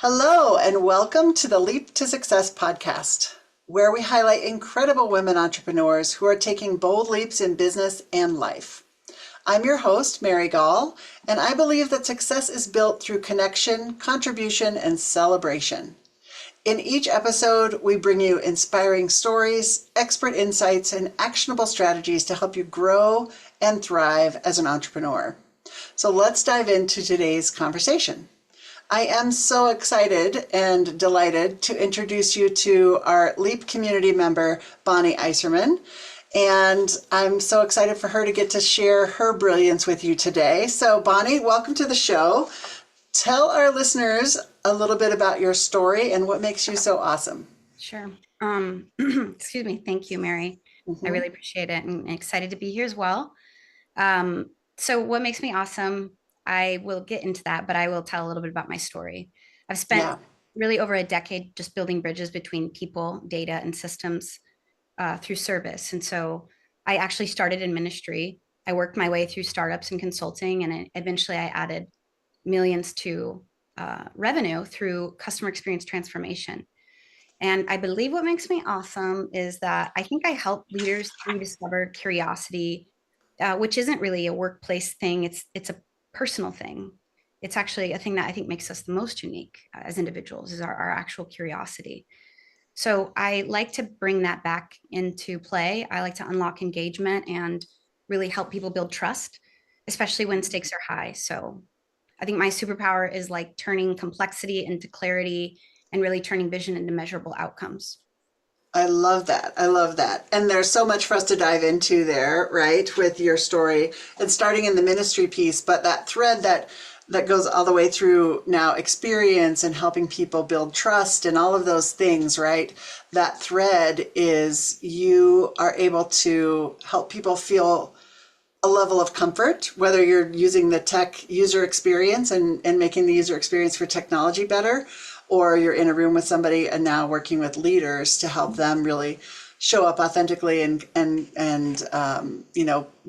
Hello, and welcome to the Leap to Success podcast, where we highlight incredible women entrepreneurs who are taking bold leaps in business and life. I'm your host, Mary Gaul, and I believe that success is built through connection, contribution, and celebration. In each episode, we bring you inspiring stories, expert insights, and actionable strategies to help you grow and thrive as an entrepreneur. So let's dive into today's conversation. I am so excited and delighted to introduce you to our LEAP community member, Bonnie Iserman. And I'm so excited for her to get to share her brilliance with you today. So Bonnie, welcome to the show. Tell our listeners a little bit about your story and what makes you so awesome. Sure. Excuse me. Thank you, Mary. I Mm-hmm. really appreciate it and excited to be here as well. So what makes me awesome? I will get into that, but I will tell a little bit about my story. I've spent Yeah. really over a decade just building bridges between people, data, and systems through service. And so I actually started in ministry. I worked my way through startups and consulting, and eventually I added millions to revenue through customer experience transformation. And I believe what makes me awesome is that I think I help leaders rediscover curiosity, which isn't really a workplace thing. It's a personal thing. It's actually a thing that I think makes us the most unique as individuals is our actual curiosity. So I like to bring that back into play. I like to unlock engagement and really help people build trust, especially when stakes are high. So I think my superpower is like turning complexity into clarity and really turning vision into measurable outcomes. I love that. I love that. And there's so much for us to dive into there, right, with your story and starting in the ministry piece, but that thread that goes all the way through now experience and helping people build trust and all of those things, right? That thread is you are able to help people feel a level of comfort, whether you're using the tech user experience and making the user experience for technology better, or you're in a room with somebody and now working with leaders to help them really show up authentically and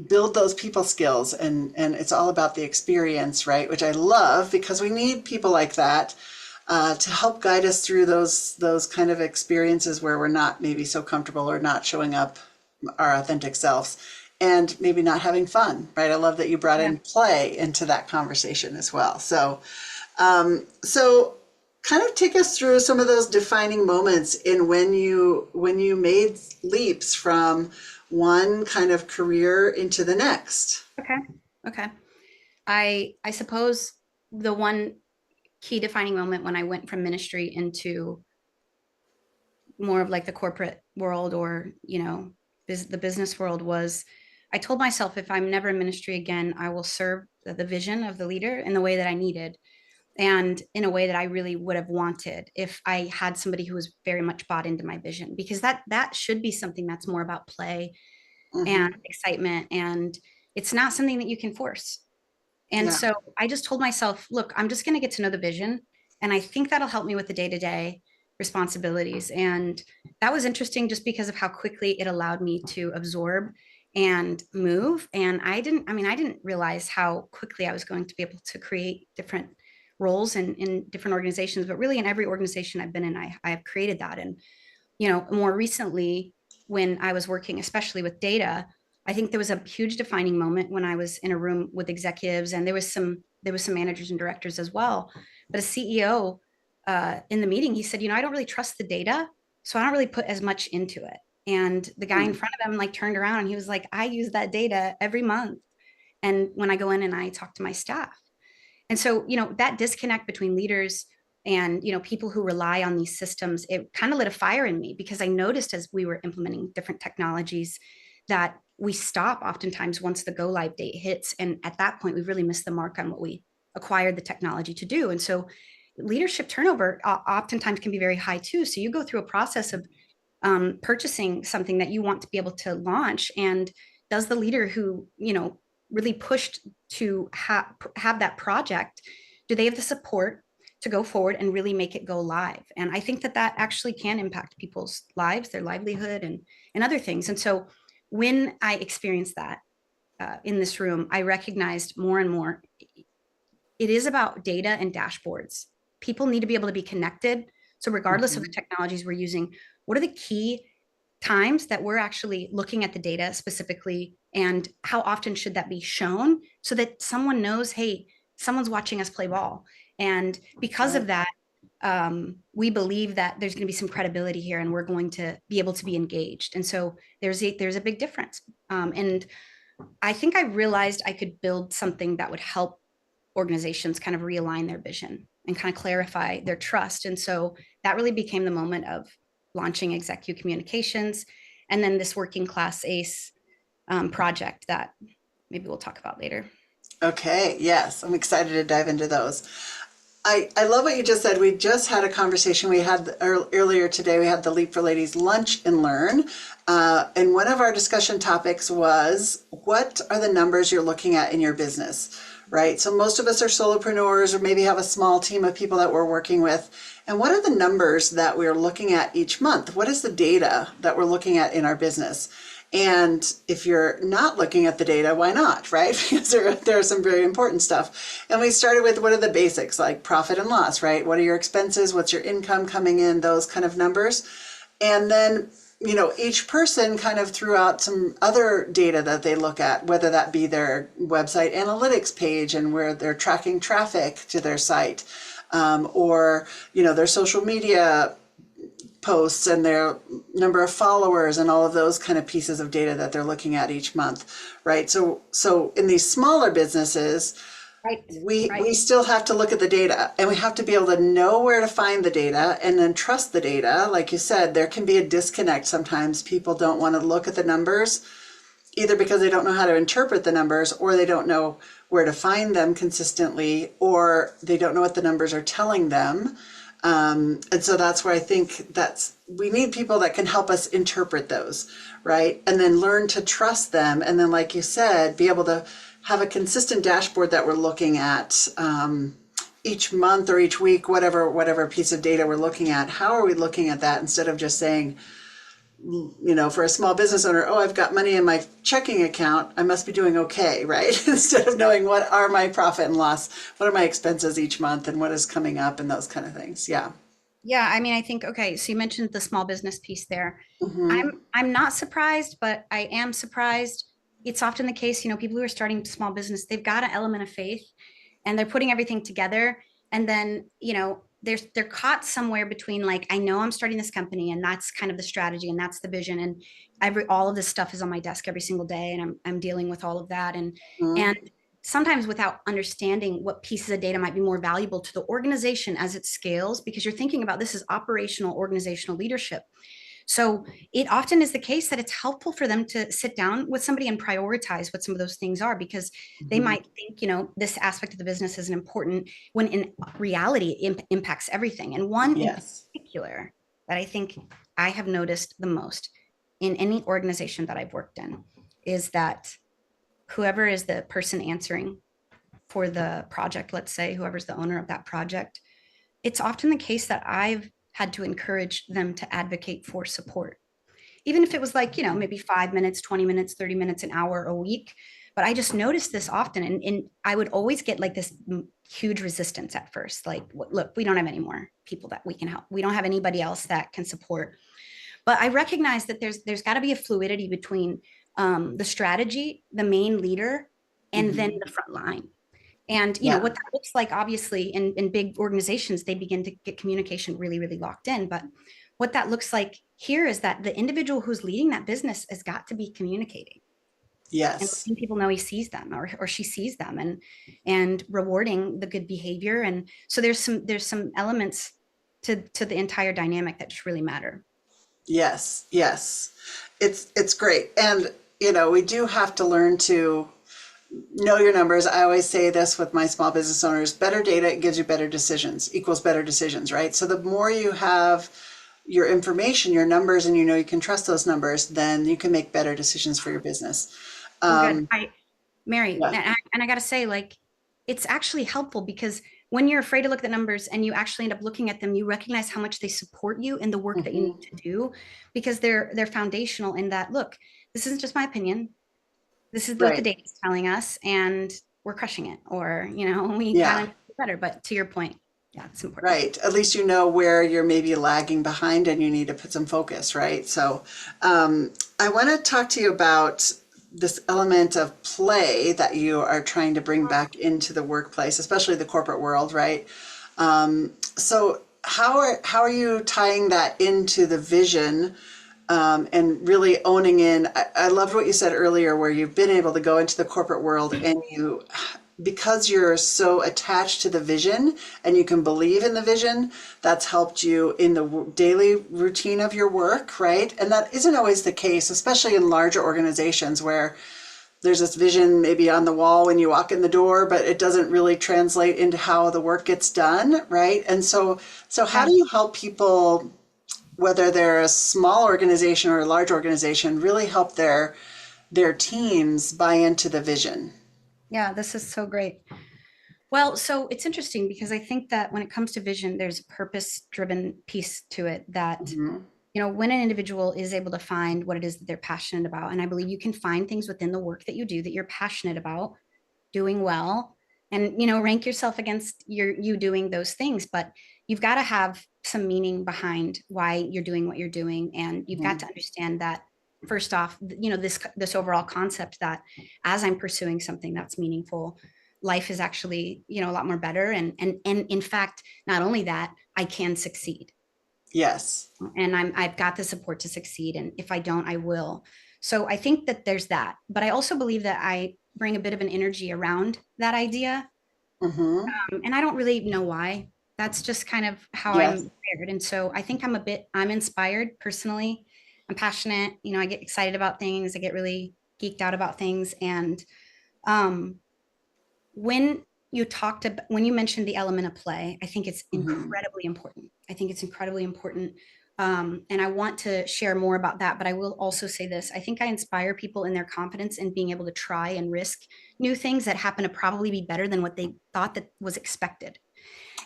build those people skills and it's all about the experience, right? Which I love because we need people like that to help guide us through those kind of experiences where we're not maybe so comfortable or not showing up our authentic selves and maybe not having fun, right? I love that you brought Yeah. in play into that conversation as well. So kind of take us through some of those defining moments in when you made leaps from one kind of career into the next. Okay. Okay. I suppose the one key defining moment when I went from ministry into more of like the corporate world or, the business world was I told myself if I'm never in ministry again, I will serve the vision of the leader in the way that I needed and in a way that I really would have wanted if I had somebody who was very much bought into my vision because that should be something that's more about play and Hmm. excitement and it's not something that you can force. And Yeah. so I just told myself, look, I'm just going to get to know the vision and I think that'll help me with the day-to-day responsibilities. And that was interesting just because of how quickly it allowed me to absorb and move. And I didn't realize how quickly I was going to be able to create different roles in different organizations, but really in every organization I've been in, I have created that. And, more recently, when I was working, especially with data, I think there was a huge defining moment when I was in a room with executives, and there was some managers and directors as well. But a CEO in the meeting, he said, I don't really trust the data, so I don't really put as much into it. And the guy in Hmm. front of him like turned around and he was like, I use that data every month. And when I go in and I talk to my staff. And so, that disconnect between leaders and, people who rely on these systems, it kind of lit a fire in me because I noticed as we were implementing different technologies that we stop oftentimes once the go live date hits. And at that point, we've really missed the mark on what we acquired the technology to do. And so leadership turnover oftentimes can be very high too. So you go through a process of purchasing something that you want to be able to launch. And does the leader who, really pushed to have that project, do they have the support to go forward and really make it go live? And I think that actually can impact people's lives, their livelihood, and other things. And so when I experienced that in this room, I recognized more and more it is about data and dashboards. people need to be able to be connected. So regardless of the Mhm. technologies we're using, what are the key times that we're actually looking at the data specifically, and how often should that be shown so that someone knows, hey, someone's watching us play ball. And because of Right. that, we believe that there's going to be some credibility here, and we're going to be able to be engaged. And so there's a big difference. And I think I realized I could build something that would help organizations kind of realign their vision and kind of clarify their trust. And so that really became the moment of launching Executive Communications, and then this working class ACE project that maybe we'll talk about later. Okay, yes, I'm excited to dive into those. I love what you just said. We just had a conversation we had earlier today. We had the Leap for Ladies Lunch and Learn. And one of our discussion topics was, what are the numbers you're looking at in your business, right? So most of us are solopreneurs or maybe have a small team of people that we're working with. And what are the numbers that we're looking at each month? What is the data that we're looking at in our business? And if you're not looking at the data, why not, right? Because there are some very important stuff. And we started with, what are the basics, like profit and loss, right? What are your expenses? What's your income coming in? Those kind of numbers. And then, each person kind of threw out some other data that they look at, whether that be their website analytics page and where they're tracking traffic to their site, or, their social media posts and their number of followers and all of those kind of pieces of data that they're looking at each month, right? So in these smaller businesses, Right, we right. still have to look at the data, and we have to be able to know where to find the data and then trust the data. Like you said, there can be a disconnect sometimes. People don't want to look at the numbers, either because they don't know how to interpret the numbers, or they don't know where to find them consistently, or they don't know what the numbers are telling them. And so that's where I think we need people that can help us interpret those, right? And then learn to trust them. And then, like you said, be able to have a consistent dashboard that we're looking at each month or each week, whatever piece of data we're looking at. How are we looking at that, instead of just saying, for a small business owner, oh, I've got money in my checking account, I must be doing okay, right? Instead of knowing, what are my profit and loss, what are my expenses each month, and what is coming up, and those kind of things. Yeah. Yeah, I mean, I think, okay, so you mentioned the small business piece there. Mm-hmm. I'm not surprised, but I am surprised. It's often the case, people who are starting small business, they've got an element of faith, and they're putting everything together. And then, they're caught somewhere between, like, I know I'm starting this company, and that's kind of the strategy, and that's the vision. And all of this stuff is on my desk every single day, and I'm dealing with all of that. And sometimes without understanding what pieces of data might be more valuable to the organization as it scales, because you're thinking about this as operational organizational leadership. So it often is the case that it's helpful for them to sit down with somebody and prioritize what some of those things are, because they Mm-hmm. might think, this aspect of the business isn't important, when in reality it impacts everything. And one in Yes. particular that I think I have noticed the most in any organization that I've worked in is that whoever is the person answering for the project, let's say, whoever's the owner of that project, it's often the case that I've had to encourage them to advocate for support, even if it was like, maybe 5 minutes, 20 minutes, 30 minutes, an hour a week. But I just noticed this often. And I would always get like this huge resistance at first. Like, look, we don't have any more people that we can help. We don't have anybody else that can support. But I recognize that there's got to be a fluidity between the strategy, the main leader, and then Mm-hmm. the front line. And Yeah. what that looks like, obviously, in big organizations, they begin to get communication really, really locked in. But what that looks like here is that the individual who's leading that business has got to be communicating and Yes. letting people know he sees them, or she sees them, and rewarding the good behavior. And so there's some elements to the entire dynamic that just really matter. Yes. Yes. It's great. And we do have to learn to know your numbers. I always say this with my small business owners: better data gives you better decisions, equals better decisions, right? So the more you have your information, your numbers, and you can trust those numbers, then you can make better decisions for your business. Oh, good. Um, Mary, yeah. and I got to say, like, it's actually helpful, because when you're afraid to look at the numbers and you actually end up looking at them, you recognize how much they support you in the work that you need Hmm. to do, because they're foundational in that. Look, this isn't just my opinion. This is what the Right. data is telling us, and we're crushing it, or we kind of Yeah. need to do better. But to your point, Yeah, it's important. Right. At least you know where you're maybe lagging behind and you need to put some focus, right? So, I want to talk to you about this element of play that you are trying to bring back into the workplace, especially the corporate world, right? So, how are you tying that into the vision, and really owning in? I loved what you said earlier, where you've been able to go into the corporate world and you, because you're so attached to the vision and you can believe in the vision, that's helped you in the daily routine of your work, right? And that isn't always the case, especially in larger organizations where there's this vision maybe on the wall when you walk in the door, but it doesn't really translate into how the work gets done, right? And so how Yeah. do you help people, whether they're a small organization or a large organization, really help their teams buy into the vision? Yeah, this is so great. Well, so it's interesting because I think that when it comes to vision, there's a purpose-driven piece to it that, Hmm. when an individual is able to find what it is that they're passionate about, and I believe you can find things within the work that you do that you're passionate about doing well, and rank yourself against you doing those things, but you've got to have some meaning behind why you're doing what you're doing, and you've got to Hmm. understand that first off, this overall concept that as I'm pursuing something that's meaningful, life is actually a lot more better, and in fact, not only that, I can succeed, Yes. and I've got the support to succeed, and if I don't, I will. So I think that there's that, but I also believe that I bring a bit of an energy around that idea, Hmm. and I don't really know why. That's just kind of how I'm Yes. wired, and so I think I'm inspired personally. I'm passionate, I get excited about things, I get really geeked out about things, and um when when you mentioned the element of play, I think it's Hmm. incredibly important. I think it's incredibly important. And I want to share more about that, but I will also say this. I think I inspire people in their confidence in being able to try and risk new things that happen to probably be better than what they thought that was expected.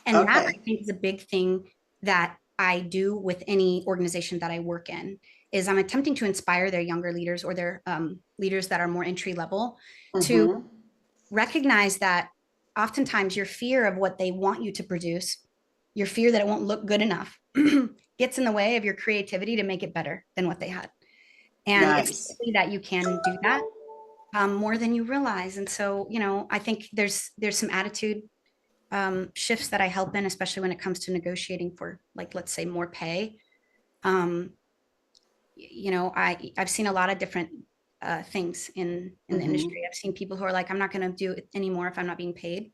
And that I Okay. think is a big thing that I do with any organization that I work in is I'm attempting to inspire their younger leaders or their leaders that are more entry level to Hmm. recognize that oftentimes your fear of what they want you to produce, your fear that it won't look good enough, gets in the way of your creativity to make it better than what they had. And it's Nice. likely that you can do that more than you realize. And so, I think there's some attitude shifts that I help in, especially when it comes to negotiating for, like, let's say, more pay. Um, I've seen a lot of different things in the Hmm. industry. I've seen people who are like, I'm not going to do it anymore if I'm not being paid.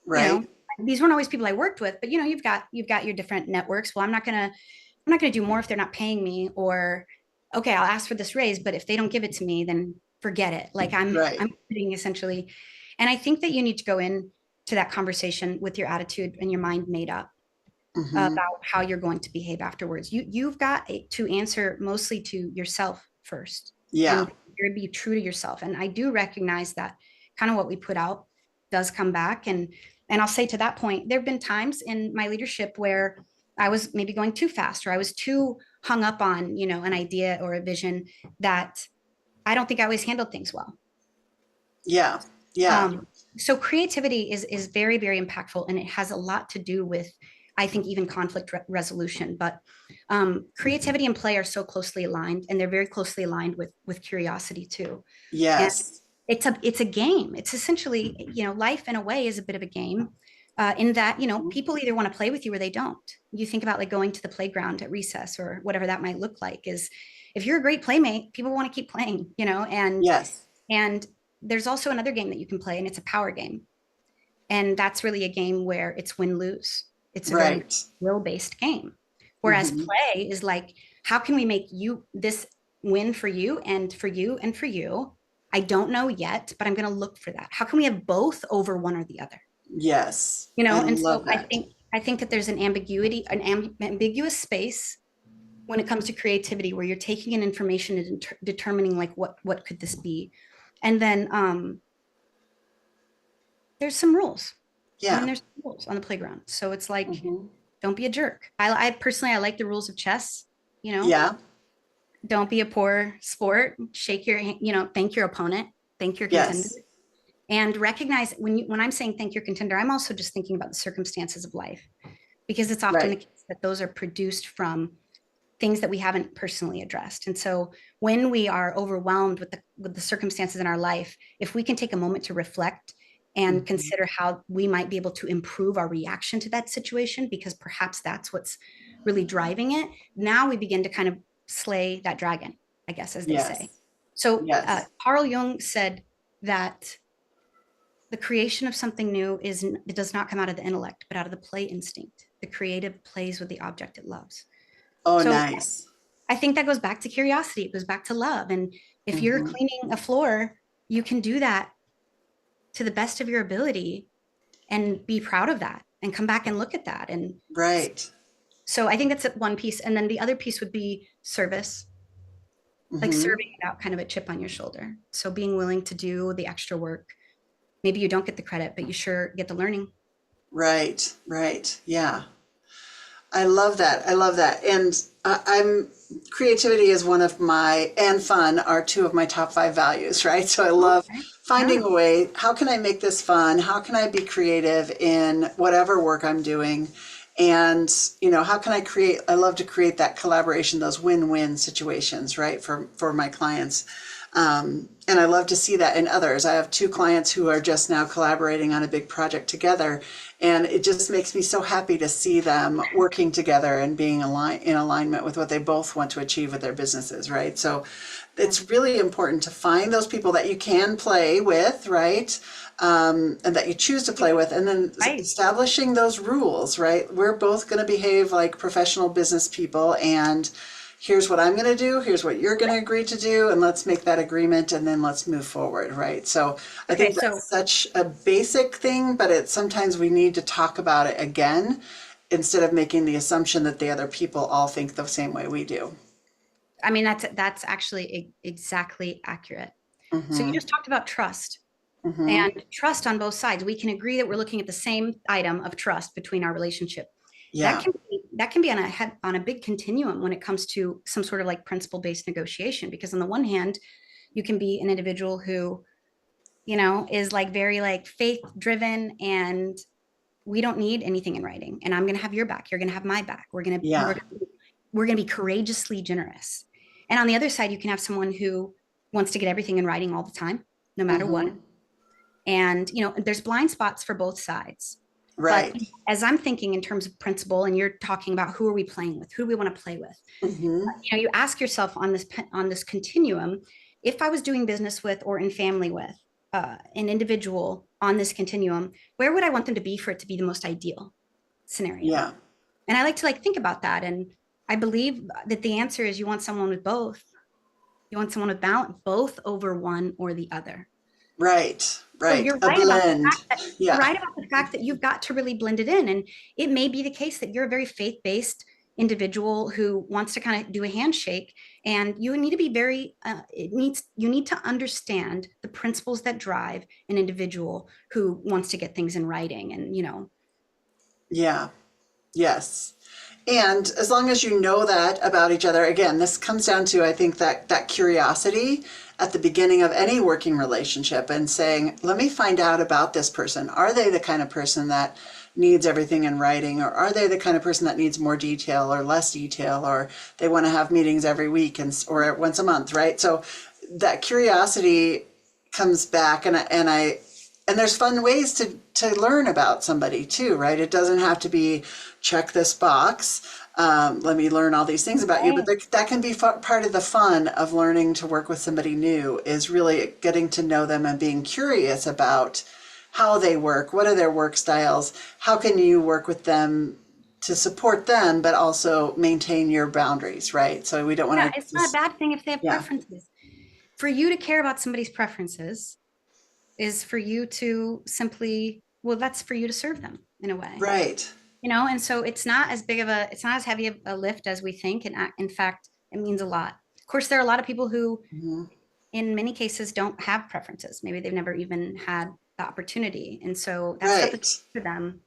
You know, Right. these weren't always people I worked with, but you've got your different networks. Well, I'm not gonna do more if they're not paying me, or okay, I'll ask for this raise, but if they don't give it to me, then forget it. Like I'm Right. quitting essentially. And I think that you need to go in to that conversation with your attitude and your mind made up Hmm. about how you're going to behave afterwards. You've got to answer mostly to yourself first, Yeah. and you're to be true to yourself. And I do recognize that kind of what we put out does come back. And I'll say to that point, there have been times in my leadership where I was maybe going too fast, or I was too hung up on an idea or a vision that I don't think I always handled things well. Yeah. Yeah. Um, so creativity is very, very impactful, and it has a lot to do with, I think, even conflict resolution. But creativity and play are so closely aligned, and they're very closely aligned with curiosity too. And Yes. it's a game. It's essentially, life in a way is a bit of a game. In that, people either want to play with you or they don't. You think about like going to the playground at recess or whatever that might look like. Is if you're a great playmate, people want to keep playing, Yes. and there's also another game that you can play, and it's a power game. And that's really a game where it's win lose. It's a very Right. will based game. Whereas Hmm. play is like, how can we make this win for you and for you and for you? I don't know yet, but I'm going to look for that. How can we have both over one or the other? Yes. I And so love that. I think that there's an ambiguity, ambiguous space when it comes to creativity where you're taking in information and determining like what could this be, and then there's some rules. And then Yeah. there's rules on the playground. So it's like, Hmm. don't be a jerk. I personally, I like the rules of chess. You know, Yeah. don't be a poor sport. Shake your, thank your opponent, thank your contender, Yes. and recognize when I'm saying thank your contender, I'm also just thinking about the circumstances of life. because it's often the Right. case that those are produced from things that we haven't personally addressed. And so when we are overwhelmed with the circumstances in our life, if we can take a moment to reflect and Mhm. consider how we might be able to improve our reaction to that situation, because perhaps that's what's really driving it, now we begin to kind of slay that dragon, I guess, as they say. Yes. So Yes. Carl Jung said that the creation of something new it does not come out of the intellect, but out of the play instinct. The creative plays with the object it loves. Oh, So nice. I think that goes back to curiosity. It goes back to love. And if you're Hmm. cleaning a floor, you can do that to the best of your ability and be proud of that and come back and look at that. And Right. so I think that's one piece. And then the other piece would be service, like Hmm. serving without kind of a chip on your shoulder. So being willing to do the extra work. Maybe you don't get the credit, but you sure get the learning. Right. Right. Yeah. I love that. I love that. And I'm creativity is one of my, and fun are two of my top five values, right? So I love Okay. finding Yeah. a way, how can I make this fun? How can I be creative in whatever work I'm doing? And, how can I create, I love to create that collaboration, those win-win situations, right? For my clients. And I love to see that in others. I have two clients who are just now collaborating on a big project together, and it just makes me so happy to see them working together and being in alignment with what they both want to achieve with their businesses, right? So Yeah. it's really important to find those people that you can play with, right? And that you choose to play with, and then Right. establishing those rules, right? We're both going to behave like professional business people, and here's what I'm going to do, here's what you're going to agree to do, and let's make that agreement and then let's move forward, right? So I Okay. think So that's such a basic thing, but it's sometimes we need to talk about it again instead of making the assumption that the other people all think the same way we do. I mean, that's actually exactly accurate. So you Mm-hmm. just talked about trust Mm-hmm. and trust on both sides. We can agree that we're looking at the same item of trust between our relationship. Yeah. That can be on a big continuum when it comes to some sort of like principle based negotiation. Because on the one hand, you can be an individual who is like very like faith driven and we don't need anything in writing. And I'm going to have your back. You're going to have my back. Yeah. We're going to be courageously generous. And on the other side, you can have someone who wants to get everything in writing all the time, no matter what. Mm-hmm. And, there's blind spots for both sides. But Right. as I'm thinking in terms of principle, and you're talking about who are we playing with, who do we want to play with, Mm-hmm. you ask yourself on this continuum, if I was doing business with or in family with an individual on this continuum, where would I want them to be for it to be the most ideal scenario? Yeah. And I like to like think about that. And I believe that the answer is you want someone with both. You want someone with balance, both over one or the other. Right. So Right. you're A right about the blend. fact that Yeah. you've got to really blend it in. And it may be the case that you're a very faith-based individual who wants to kind of do a handshake, and you need to be you need to understand the principles that drive an individual who wants to get things in writing. And Yeah. Yes. And as long as you know that about each other, again, this comes down to, I think, that curiosity at the beginning of any working relationship and saying, let me find out about this person. Are they the kind of person that needs everything in writing, or are they the kind of person that needs more detail or less detail, or they want to have meetings every week or once a month, right? So that curiosity comes back, and there's fun ways to learn about somebody too, right? It doesn't have to be check this box. Let me learn all these things about you, but right. that can be part of the fun of learning to work with somebody new, is really getting to know them and being curious about how they work, what are their work styles, how can you work with them to support them, but also maintain your boundaries, right? So we don't want Yeah, to it's not a just, bad thing if they have yeah, preferences. For you to care about somebody's preferences is for you to simply, well, that's for you to serve them in a way. right. And so it's not as heavy of a lift as we think. And in fact, it means a lot. Of course, there are a lot of people who, Mhm. in many cases, don't have preferences. Maybe they've never even had the opportunity. And so that stuff is Right. for them,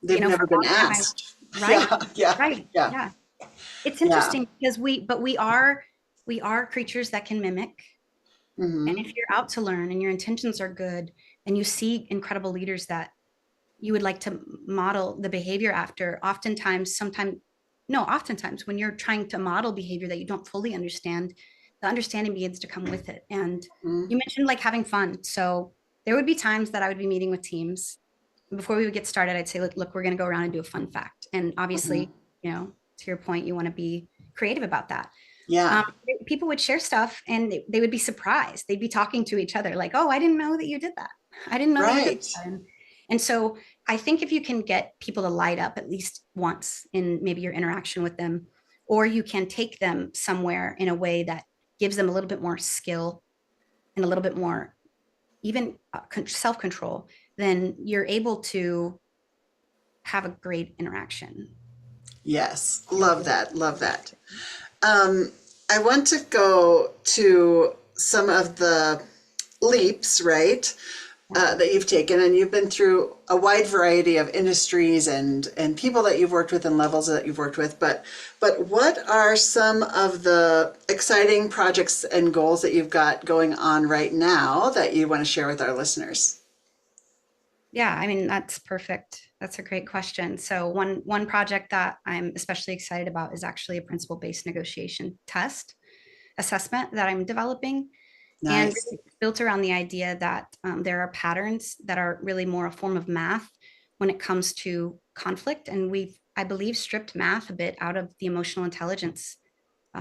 They've for never a been long time. asked. Right, Yeah, yeah, right. yeah, Yeah. It's yeah. interesting because we are creatures that can mimic. And Hmm. if you're out to learn and your intentions are good and you see incredible leaders that you would like to model the behavior after. Oftentimes when you're trying to model behavior that you don't fully understand, the understanding begins to come with it. And Mm-hmm. you mentioned like having fun. So there would be times that I would be meeting with teams. Before we would get started, I'd say, look, we're going to go around and do a fun fact. And Mm-hmm. obviously, to your point, you want to be creative about that. Yeah. People would share stuff and they would be surprised. They'd be talking to each other like, oh, I didn't know that you did that. I didn't know that you did Right. that. And so I think if you can get people to light up at least once in maybe your interaction with them, or you can take them somewhere in a way that gives them a little bit more skill and a little bit more even self-control, then you're able to have a great interaction. Yes. Love that. Love that. Um, I want to go to some of the leaps, right, Yeah. that you've taken, and you've been through a wide variety of industries and people that you've worked with and levels that you've worked with. But what are some of the exciting projects and goals that you've got going on right now that you want to share with our listeners? Yeah, I mean, that's perfect. That's a great question. So one project that I'm especially excited about is actually a principle-based negotiation test assessment that I'm developing, and Nice. really it's built around the idea that there are patterns that are really more a form of math when it comes to conflict, and we've, I believe, stripped math a bit out of the emotional intelligence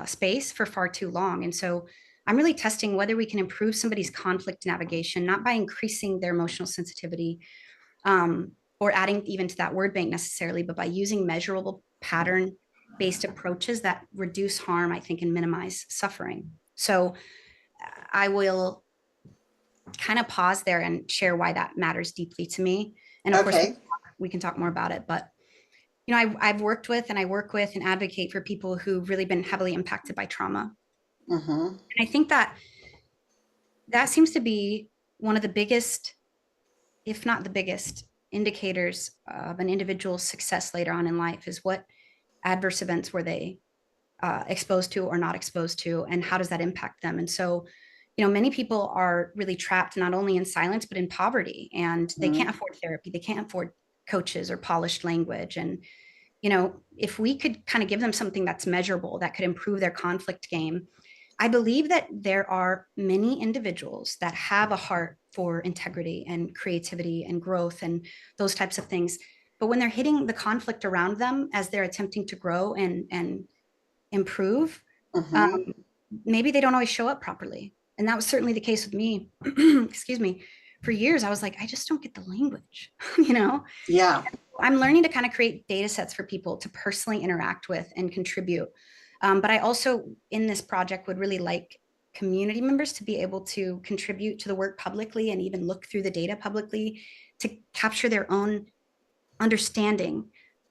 space for far too long. And so I'm really testing whether we can improve somebody's conflict navigation, not by increasing their emotional sensitivity, or adding even to that word bank necessarily, but by using measurable pattern based approaches that reduce harm, I think, and minimize suffering. So I will kind of pause there and share why that matters deeply to me. And of course, Okay. we can talk more about it. But I've worked with and I work with and advocate for people who've really been heavily impacted by trauma. Mm-hmm. And I think that that seems to be one of the biggest, if not the biggest, indicators of an individual's success later on in life is what adverse events were they exposed to or not exposed to, and how does that impact them? And so, many people are really trapped not only in silence but in poverty, and they can't Mm-hmm. afford therapy, they can't afford coaches or polished language. And if we could kind of give them something that's measurable that could improve their conflict game, I believe that there are many individuals that have a heart for integrity and creativity and growth and those types of things. But when they're hitting the conflict around them as they're attempting to grow and improve, um, Mm-hmm. maybe they don't always show up properly. And that was certainly the case with me. Excuse me. For years, I was like, I just don't get the language, you know? Yeah. I'm learning to kind of create data sets for people to personally interact with and contribute. But I also, in this project, would really like community members to be able to contribute to the work publicly and even look through the data publicly to capture their own understanding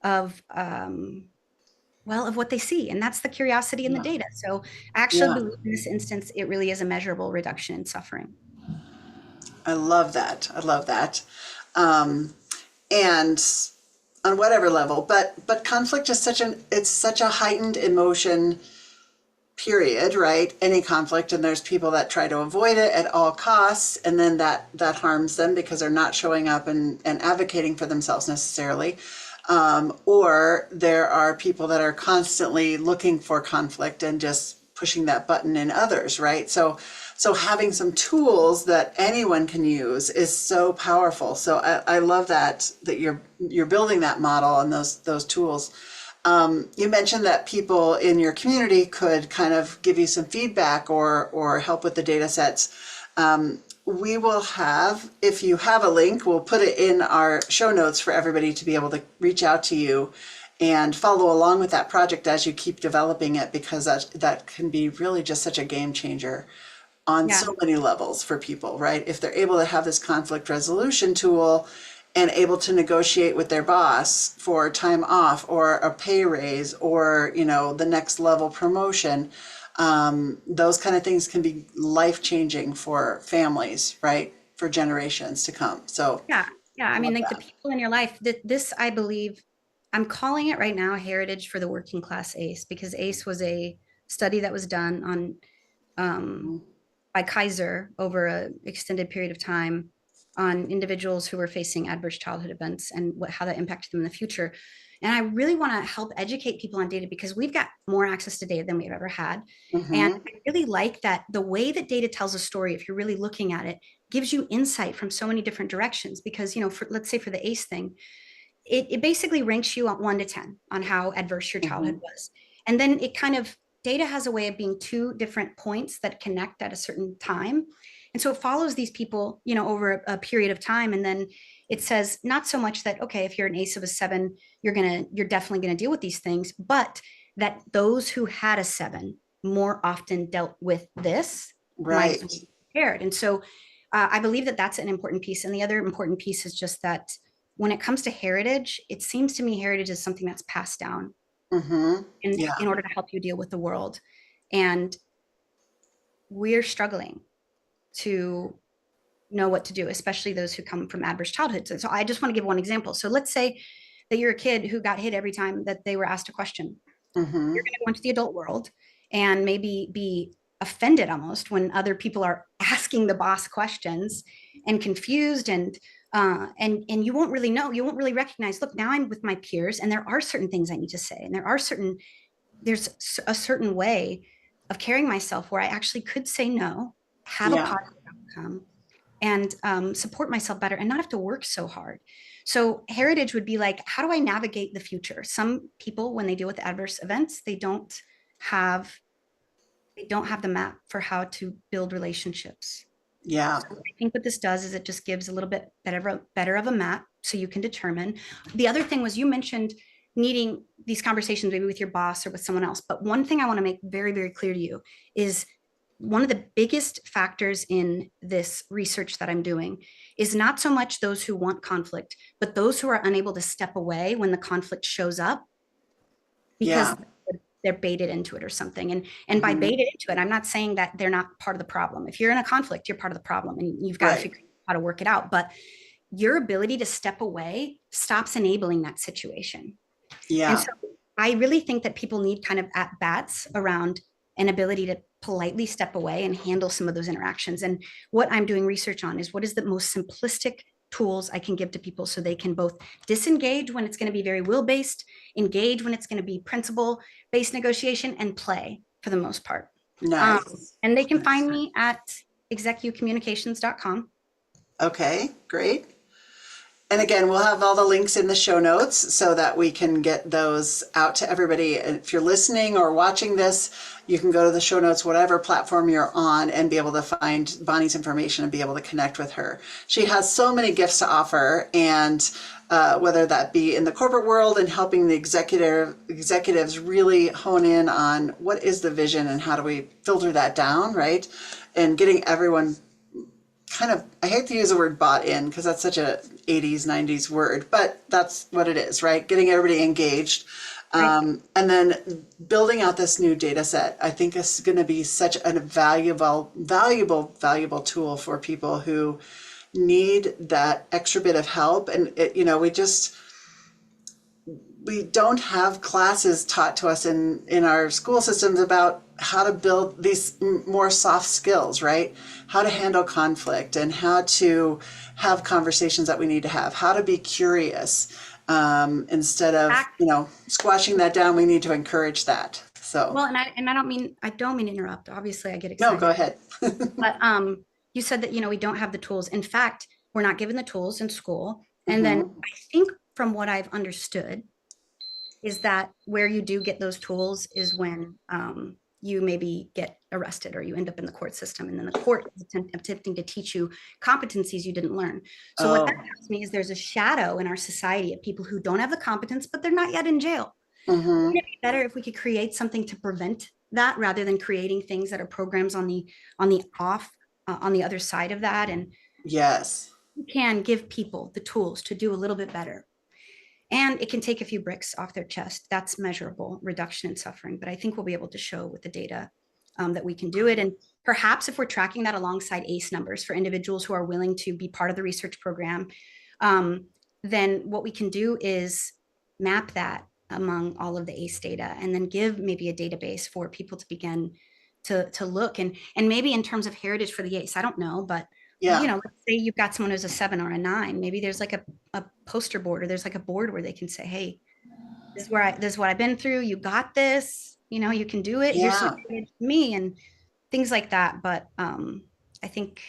of, of what they see. And that's the curiosity in the Yeah. data. So I actually Yeah. believe in this instance, it really is a measurable reduction in suffering. I love that. I love that. Um, and on whatever level, but conflict is such a heightened emotion, period, right? Any conflict, and there's people that try to avoid it at all costs, and then that harms them because they're not showing up and advocating for themselves necessarily. Or there are people that are constantly looking for conflict and just pushing that button in others, right? So having some tools that anyone can use is so powerful. So I love that you're building that model and those tools. You mentioned that people in your community could kind of give you some feedback or help with the data sets. We will have, if you have a link, we'll put it in our show notes for everybody to be able to reach out to you and follow along with that project as you keep developing it, because that can be really just such a game changer on Yeah. so many levels for people, right? If they're able to have this conflict resolution tool and able to negotiate with their boss for time off or a pay raise or, the next level promotion, those kind of things can be life changing for families, right? For generations to come. So Yeah. Yeah. I I mean, love like the that. people in your life that this, I believe, I'm calling it right now Heritage for the Working Class ACE, because ACE was a study that was done on um, by Kaiser over an extended period of time. on individuals who were facing adverse childhood events and how that impacted them in the future. And I really want to help educate people on data because we've got more access to data than we've ever had. And Mm-hmm. I really like that the way that data tells a story, if you're really looking at it, gives you insight from so many different directions. Because, let's say for the ACE thing, it basically ranks you on 1 to 10 on how adverse your Mm-hmm. childhood was. And then it kind of, data has a way of being two different points that connect at a certain time. And so it follows these people, over a period of time. And then it says not so much that, okay, if you're an ACE of a 7, you're definitely going to deal with these things, but that those who had a 7 more often dealt with this, might Right. be prepared. And so I believe that that's an important piece. And the other important piece is just that when it comes to heritage, it seems to me heritage is something that's passed down Mm-hmm. in Yeah. order to help you deal with the world. And we're struggling to know what to do, especially those who come from adverse childhoods. And so I just want to give one example. So let's say that you're a kid who got hit every time that they were asked a question. Mm-hmm. You're going to go into the adult world and maybe be offended almost when other people are asking the boss questions and confused and you won't really know, you won't really recognize, look, now I'm with my peers and there are certain things I need to say, and there's a certain way of carrying myself where I actually could say no, have a Yeah. positive outcome, and support myself better and not have to work so hard. So heritage would be like, how do I navigate the future? Some people, when they deal with adverse events, have they don't have the map for how to build relationships. Yeah. So I think what this does is it just gives a little bit better of a map so you can determine. The other thing was you mentioned needing these conversations maybe with your boss or with someone else. But one thing I want to make very, very clear to you is one of the biggest factors in this research that I'm doing is not so much those who want conflict, but those who are unable to step away when the conflict shows up because Yeah. they're baited into it or something. And by Mm-hmm. baited into it, I'm not saying that they're not part of the problem. If you're in a conflict, you're part of the problem and you've got to Right. figure out how to work it out. But your ability to step away stops enabling that situation. And Yeah. so I really think that people need kind of at bats around an ability to politely step away and handle some of those interactions. And what I'm doing research on is what is the most simplistic tools I can give to people so they can both disengage when it's going to be very will based, engage when it's going to be principle based negotiation, and play for the most part. Nice. And they can Nice. find me at execucommunications.com. Okay, great. And again, we'll have all the links in the show notes so that we can get those out to everybody. And if you're listening or watching this, you can go to the show notes, whatever platform you're on, and be able to find Bonnie's information and be able to connect with her. She has so many gifts to offer, and whether that be in the corporate world and helping the executives really hone in on what is the vision and how do we filter that down, right? And getting everyone kind of, I hate to use the word bought in because that's such a 80s, 90s word, but that's what it is, right? Getting everybody engaged. Right. And then building out this new data set, I think is going to be such a valuable tool for people who need that extra bit of help. And, we don't have classes taught to us in our school systems about how to build these more soft skills, right? How to handle conflict and how to have conversations that we need to have, how to be curious instead of, squashing that down. We need to encourage that. So, Well, and I don't mean to interrupt. Obviously, I get no, go excited. ahead. But you said that we don't have the tools. In fact, we're not given the tools in school. And then Hmm. I think from what I've understood is that where you do get those tools is when you maybe get arrested or you end up in the court system, and then the court is attempting to teach you competencies you didn't learn. So what that Oh, tells me is there's a shadow in our society of people who don't have the competence, but they're not yet in jail. hmm, Wouldn't it be better if we could create something to prevent that rather than creating things that are programs on the other side of that? And yes. you can give people the tools to do a little bit better. And it can take a few bricks off their chest. That's measurable reduction in suffering. But I think we'll be able to show with the data that we can do it. And perhaps if we're tracking that alongside ACE numbers for individuals who are willing to be part of the research program, um, then what we can do is map that among all of the ACE data and then give maybe a database for people to begin to look and maybe in terms of heritage for the ACE, I don't know, but Yeah. let's say you've got someone who's a 7 or a 9. Maybe there's like a poster board, or there's like a board where they can say, hey, this is what I've been through. You got this, you can do it. Here's what Yeah. you did for me, and things like that. But I think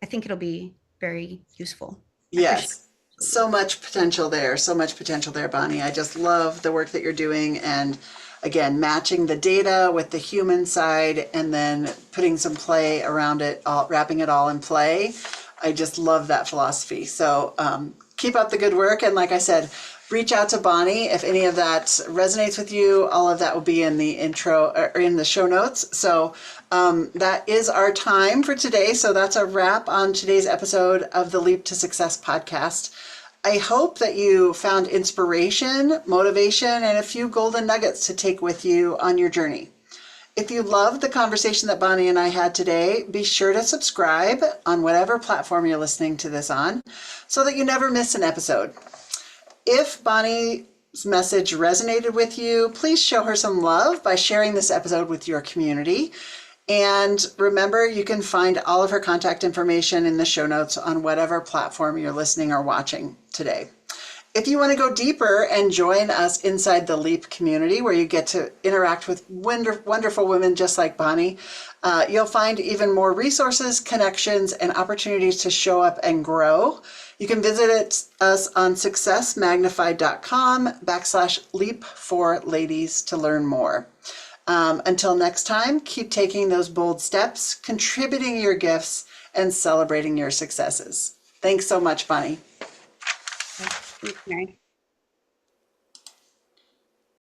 it'll be very useful. I appreciate Yes. So much potential there. So much potential there, Bonnie. I just love the work that you're doing. And again, matching the data with the human side and then putting some play around it, all, wrapping it all in play. I just love that philosophy. So keep up the good work. And like I said, reach out to Bonnie if any of that resonates with you. All of that will be in the intro or in the show notes. So that is our time for today. So that's a wrap on today's episode of the Leap to Success podcast. I hope that you found inspiration, motivation, and a few golden nuggets to take with you on your journey. If you loved the conversation that Bonnie and I had today, be sure to subscribe on whatever platform you're listening to this on so that you never miss an episode. If Bonnie's message resonated with you, please show her some love by sharing this episode with your community. And remember, you can find all of her contact information in the show notes on whatever platform you're listening or watching today. If you want to go deeper and join us inside the LEAP community, where you get to interact with wonderful women just like Bonnie, you'll find even more resources, connections, and opportunities to show up and grow. You can visit us on successmagnified.com/leap for ladies to learn more. Until next time, keep taking those bold steps, contributing your gifts, and celebrating your successes. Thanks so much, Bonnie. it. Thanks, Mary.